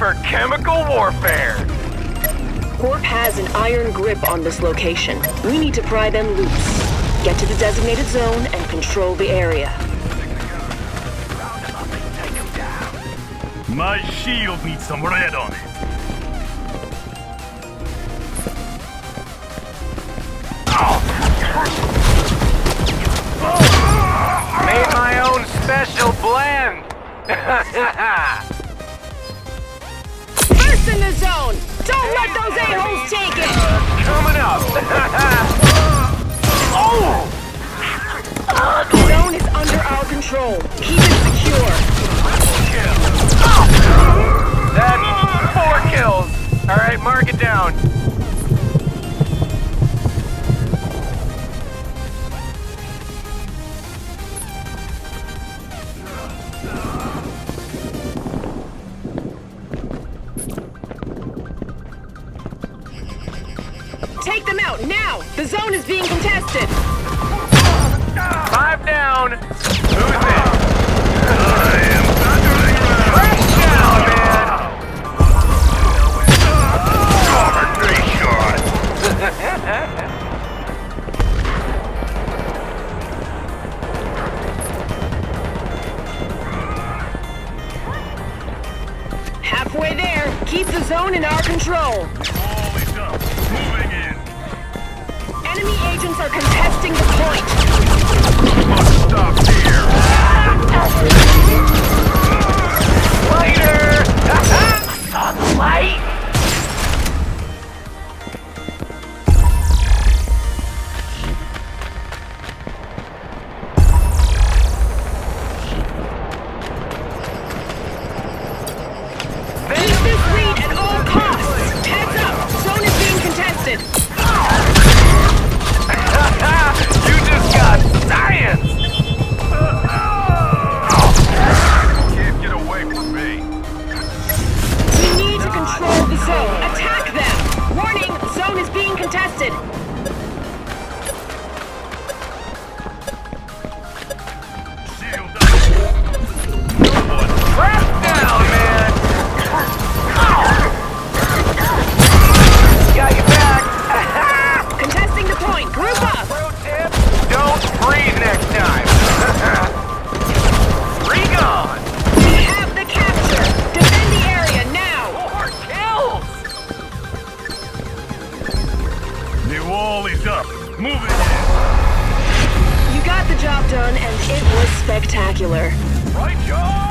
for chemical warfare. Corp has an iron grip on this location. We need to pry them loose. Get to the designated zone and control the area. My shield needs some red on it. Made my own special blend. First in the zone! Don't let those a-holes take it! Coming up. Oh! The zone is under our control. Keep it secure. That's 4 kills. All right, mark it down. Take them out, now! The zone is being contested! 5 down. Who's next? I am thundering around. Crash down, man. Halfway there. Keep the zone in our control. All is up. Moving in. Enemy agents are contesting the point. Must stop here. Later. I saw the light. Keep this lead at all costs. Heads up. Zone is being contested. You just got science! Can't get away from me. We need to control the zone. Attack them! Warning, zone is being contested. Shield up. Crash down, man! Got you back! Contesting the point. Group up. Pro tip, don't freeze next time! Recon! We have the capture. Defend the area now. 4 kills! The wall is up. Moving in. You got the job done, and it was spectacular. Right, John?